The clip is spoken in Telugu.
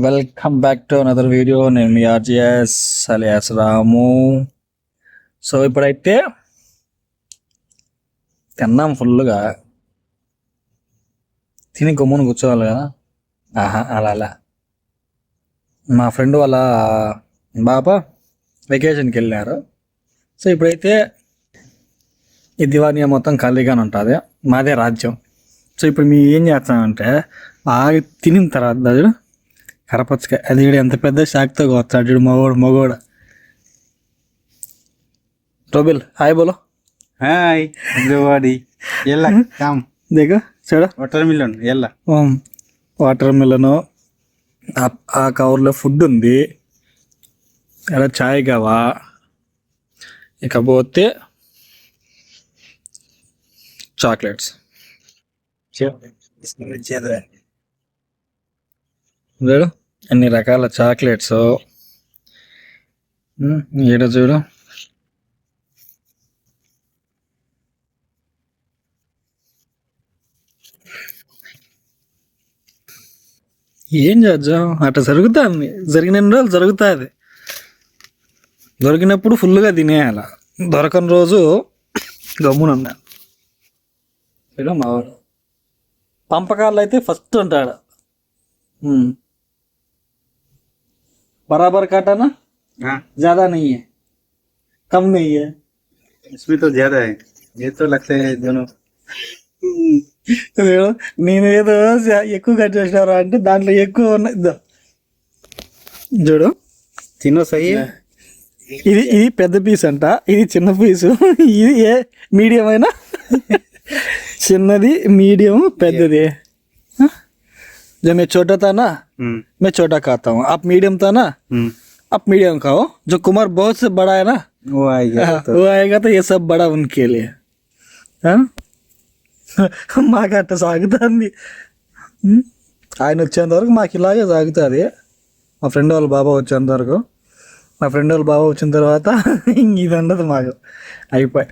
Welcome back to another video. నేను మీ ఆర్జిఎస్ అలియాస్ రాము. సో ఇప్పుడైతే తిన్నాం ఫుల్గా, తిని గమ్మున కూర్చోవాలి కదా. అలా మా ఫ్రెండ్ వాళ్ళ బాబా వెకేషన్కి వెళ్ళారు. సో ఇప్పుడైతే ఈ దివానియా మొత్తం ఖాళీగానే ఉంటుంది, మాదే రాజ్యం. సో ఇప్పుడు మేము ఏం చేస్తామంటే బాగా తినిన తర్వాత కరపచ్చకాయ, అది కూడా ఎంత పెద్ద షాక్తో వస్తాడు చూడు మగోడు. రోబిల్ హాయ్ బోలో. हाय everybody yalla come देखो చూడు watermelon yalla వాటర్ మిలను, ఆ కవర్లో ఫుడ్ ఉంది, అలా చాయ్ కావా, ఇకపోతే చాక్లెట్స్ చూడు అన్ని రకాల చాక్లెట్స్. ఈడ చూడు ఏం చేద్దాం, అట్లా జరుగుతుంది. జరిగిన రోజులు జరుగుతుంది, దొరికినప్పుడు ఫుల్గా తినేయాల, దొరకని రోజు గమ్మునున్నా. మావాడు పంపకాలు అయితే ఫస్ట్ ఉంటాడు. बराबर काटा ना, ज्यादा नहीं है, कम नहीं है, इसमें तो ज्यादा है, ये तो लगता है दोनों. నేను ఏదో ఎక్కువ కట్ చేసినారా అంటే దాంట్లో ఎక్కువ ఉన్నాయి. చూడు तीनों सही है. ఇది పెద్ద పీస్ అంట, ఇది చిన్న పీసు. ఇది ఏ మీడియం అయినా చిన్నది, మీడియం, పెద్దది. जो मैं छोटा था ना, मैं छोटा खाता हूँ. आप मीडियम था ना, आप मीडियम खाओ. जो कुमार बहुत से बड़ा है ना, वो आएगा तो ये सब बड़ा उनके लिए. మాకు అట్ట సాగుతుంది. ఆయన వచ్చేంత వరకు మాకు ఇలాగే సాగుతుంది. మా ఫ్రెండ్ వాళ్ళ బాబా వచ్చేంత వరకు, మా ఫ్రెండ్ వాళ్ళ బాబా వచ్చిన తర్వాత ఇది ఉండదు మాకు, అయిపోయి.